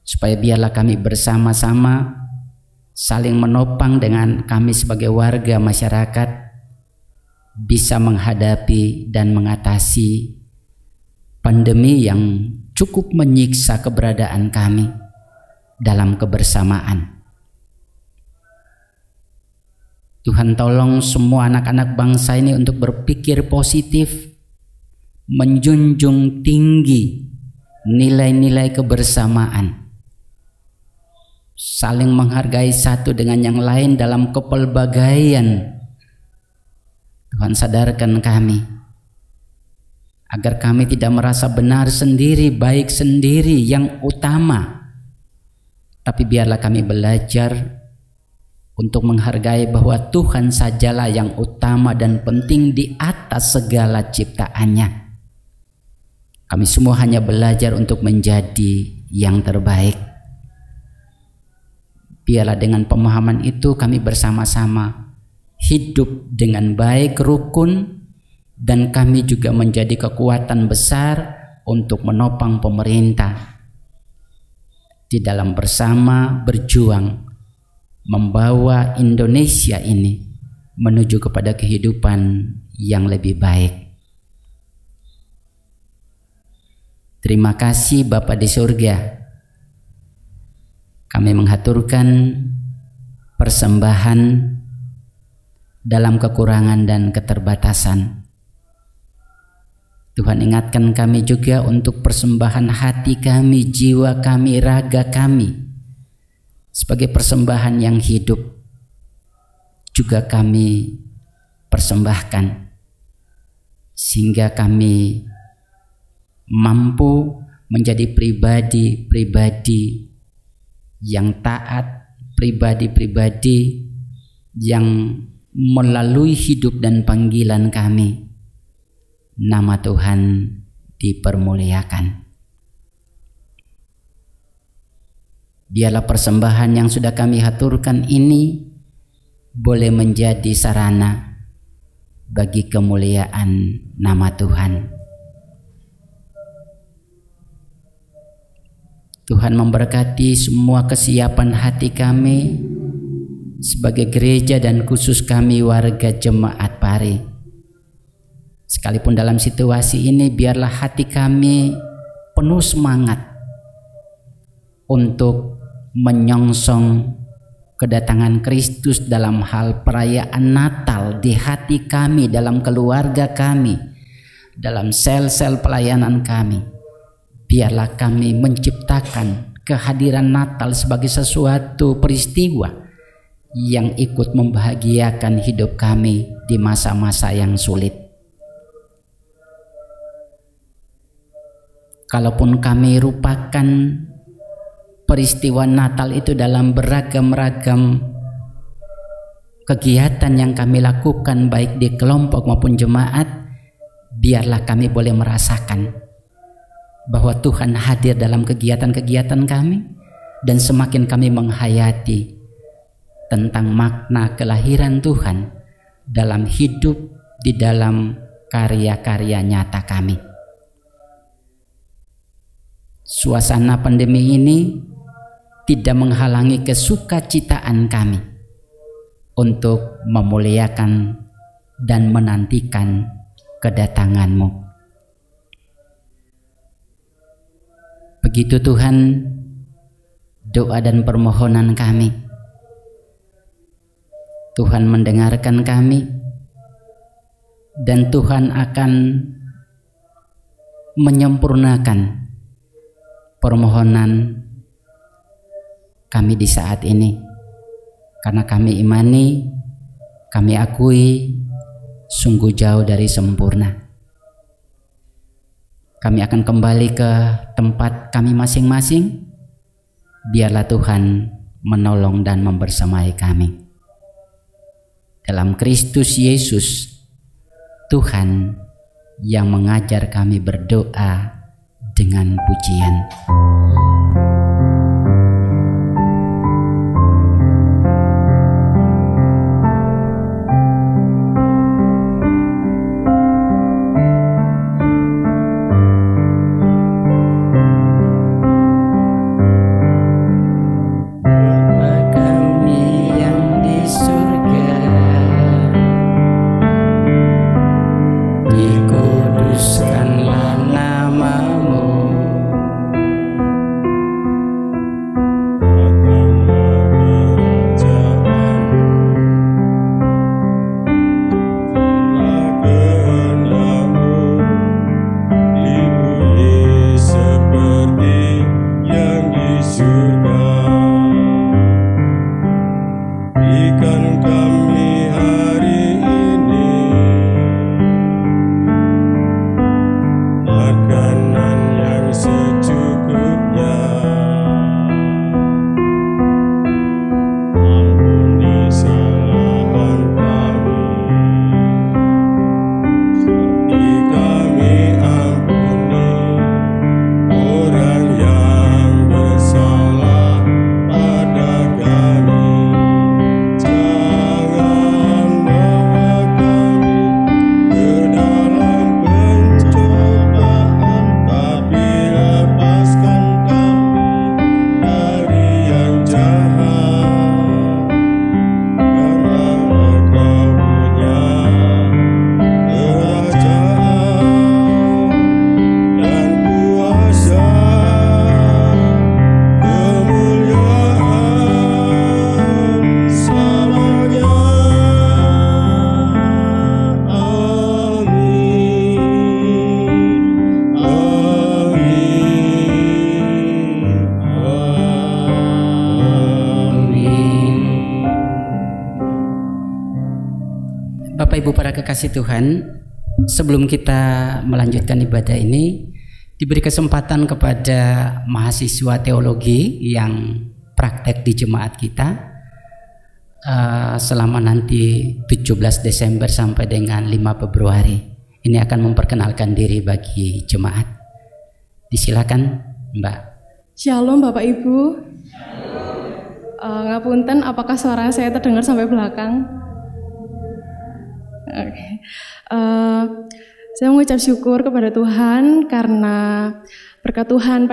supaya biarlah kami bersama-sama saling menopang dengan kami sebagai warga masyarakat bisa menghadapi dan mengatasi pandemi yang cukup menyiksa keberadaan kami dalam kebersamaan. Tuhan tolong semua anak-anak bangsa ini untuk berpikir positif, menjunjung tinggi nilai-nilai kebersamaan, saling menghargai satu dengan yang lain dalam kepelbagaian. Tuhan, sadarkan kami agar kami tidak merasa benar sendiri, baik sendiri yang utama, tapi biarlah kami belajar untuk menghargai bahwa Tuhan sajalah yang utama dan penting di atas segala ciptaannya. Kami semua hanya belajar untuk menjadi yang terbaik. Biarlah dengan pemahaman itu kami bersama-sama hidup dengan baik, rukun, dan kami juga menjadi kekuatan besar untuk menopang pemerintah di dalam bersama berjuang membawa Indonesia ini menuju kepada kehidupan yang lebih baik. Terima kasih Bapa di surga. Kami menghaturkan persembahan dalam kekurangan dan keterbatasan. Tuhan, ingatkan kami juga untuk persembahan hati kami, jiwa kami, raga kami sebagai persembahan yang hidup. Juga kami persembahkan sehingga kami mampu menjadi pribadi-pribadi yang taat, pribadi-pribadi yang melalui hidup dan panggilan kami, nama Tuhan dipermuliakan. Biarlah persembahan yang sudah kami haturkan ini boleh menjadi sarana bagi kemuliaan nama Tuhan. Tuhan memberkati semua kesiapan hati kami sebagai gereja dan khusus kami warga Jemaat Pari. Sekalipun dalam situasi ini, biarlah hati kami penuh semangat untuk menyongsong kedatangan Kristus dalam hal perayaan Natal di hati kami, dalam keluarga kami, dalam sel-sel pelayanan kami. Biarlah kami menciptakan kehadiran Natal sebagai sesuatu peristiwa yang ikut membahagiakan hidup kami di masa-masa yang sulit. Kalaupun kami rupakan peristiwa Natal itu dalam beragam-ragam kegiatan yang kami lakukan baik di kelompok maupun jemaat, biarlah kami boleh merasakan bahwa Tuhan hadir dalam kegiatan-kegiatan kami, dan semakin kami menghayati tentang makna kelahiran Tuhan dalam hidup di dalam karya-karya nyata kami. Suasana pandemi ini tidak menghalangi kesukacitaan kami untuk memuliakan dan menantikan kedatangan-Mu. Begitu Tuhan doa dan permohonan kami. Tuhan mendengarkan kami, dan Tuhan akan menyempurnakan permohonan kami di saat ini. Karena kami imani, kami akui sungguh jauh dari sempurna. Kami akan kembali ke tempat kami masing-masing. Biarlah Tuhan menolong dan membersamai kami. Dalam Kristus Yesus, Tuhan yang mengajar kami berdoa dengan pujian. Dikuduskanlah namamu. Bapak Ibu para kekasih Tuhan, sebelum kita melanjutkan ibadah ini, diberi kesempatan kepada mahasiswa teologi yang praktek di jemaat kita selama nanti 17 Desember sampai dengan 5 Februari. Ini akan memperkenalkan diri bagi jemaat. Disilakan Mbak. Shalom Bapak Ibu. Ngapunten, apakah suara saya terdengar sampai belakang? Oke. Saya mengucap syukur kepada Tuhan karena berkat Tuhan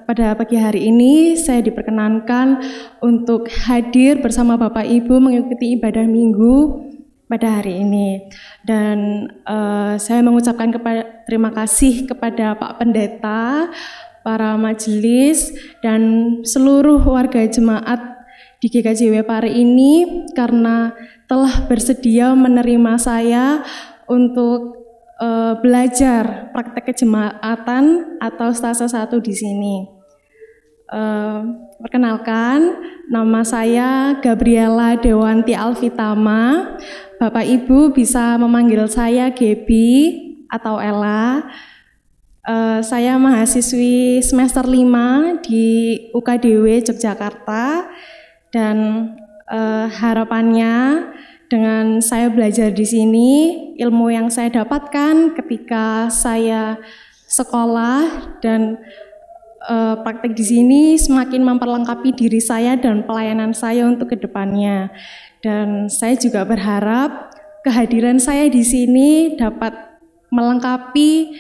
pada pagi hari ini saya diperkenankan untuk hadir bersama Bapak Ibu mengikuti ibadah minggu pada hari ini. Dan saya mengucapkan terima kasih kepada Pak Pendeta, para majelis, dan seluruh warga jemaat di GKJW Pare ini karena telah bersedia menerima saya untuk belajar praktek kejemaatan atau stase 1 di sini. Perkenalkan, nama saya Gabriela Dewanti Alvitama. Bapak Ibu bisa memanggil saya Gebi atau Ella. Saya mahasiswi semester 5 di UKDW Yogyakarta, dan harapannya dengan saya belajar di sini, ilmu yang saya dapatkan ketika saya sekolah dan praktek di sini semakin memperlengkapi diri saya dan pelayanan saya untuk kedepannya. Dan saya juga berharap kehadiran saya di sini dapat melengkapi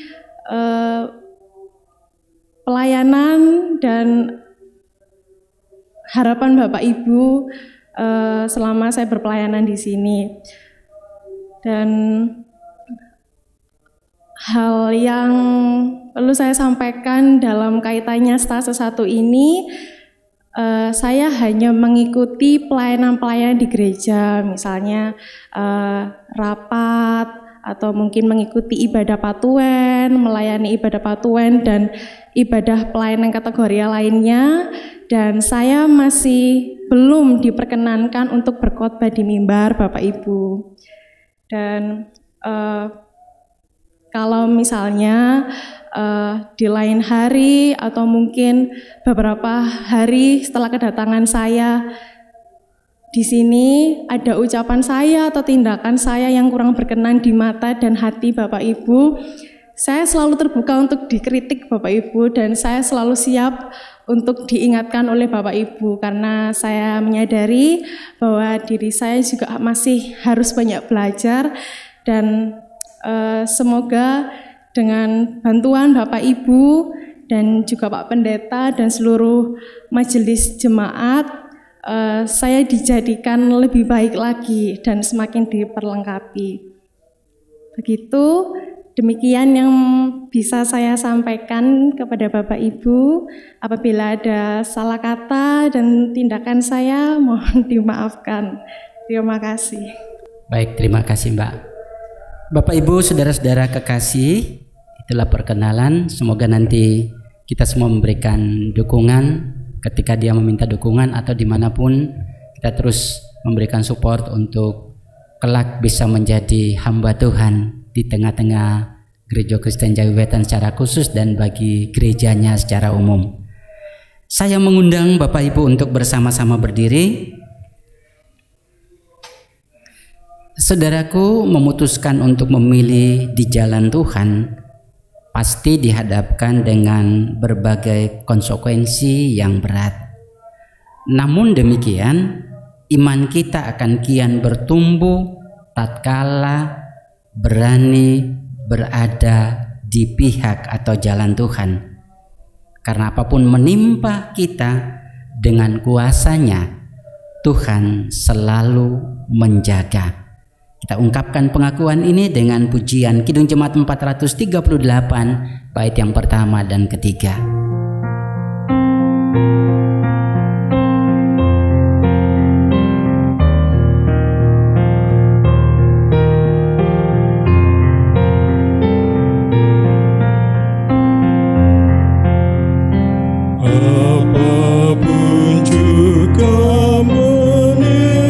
pelayanan dan harapan Bapak Ibu selama saya berpelayanan di sini. Dan hal yang perlu saya sampaikan dalam kaitannya stase 1 ini, saya hanya mengikuti pelayanan-pelayanan di gereja, misalnya rapat atau mungkin mengikuti ibadah patuen, melayani ibadah patuen dan ibadah pelayanan kategori lainnya. Dan saya masih belum diperkenankan untuk berkhotbah di mimbar Bapak Ibu. Dan kalau misalnya di lain hari atau mungkin beberapa hari setelah kedatangan saya di sini ada ucapan saya atau tindakan saya yang kurang berkenan di mata dan hati Bapak Ibu, saya selalu terbuka untuk dikritik Bapak Ibu, dan saya selalu siap untuk diingatkan oleh Bapak Ibu karena saya menyadari bahwa diri saya juga masih harus banyak belajar. Dan semoga dengan bantuan Bapak Ibu dan juga Pak Pendeta dan seluruh majelis jemaat, saya dijadikan lebih baik lagi dan semakin diperlengkapi. Begitu, demikian yang bisa saya sampaikan kepada Bapak Ibu. Apabila ada salah kata dan tindakan saya, mohon dimaafkan. Terima kasih. Baik, terima kasih Mbak. Bapak Ibu, saudara-saudara kekasih, itulah perkenalan. Semoga nanti kita semua memberikan dukungan ketika dia meminta dukungan atau dimanapun, kita terus memberikan support untuk kelak bisa menjadi hamba Tuhan di tengah-tengah Gereja Kristen Jawi Wetan secara khusus dan bagi gerejanya secara umum. Saya mengundang Bapak Ibu untuk bersama-sama berdiri. Saudaraku, memutuskan untuk memilih di jalan Tuhan pasti dihadapkan dengan berbagai konsekuensi yang berat. Namun demikian, iman kita akan kian bertumbuh tatkala berani berada di pihak atau jalan Tuhan. Karena apapun menimpa kita, dengan kuasanya Tuhan selalu menjaga. Kita ungkapkan pengakuan ini dengan pujian Kidung Jemaat 438 bait yang pertama dan ketiga. Apapun juga menimbamu,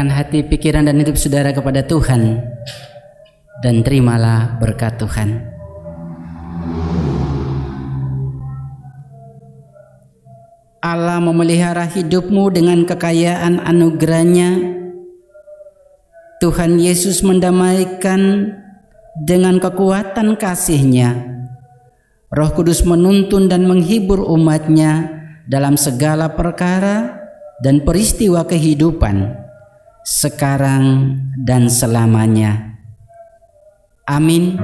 arahkan hati, pikiran, dan hidup saudara kepada Tuhan, dan terimalah berkat Tuhan. Allah memelihara hidupmu dengan kekayaan anugerah-Nya. Tuhan Yesus mendamaikan dengan kekuatan kasih-Nya. Roh Kudus menuntun dan menghibur umat-Nya dalam segala perkara dan peristiwa kehidupan, sekarang dan selamanya. Amin.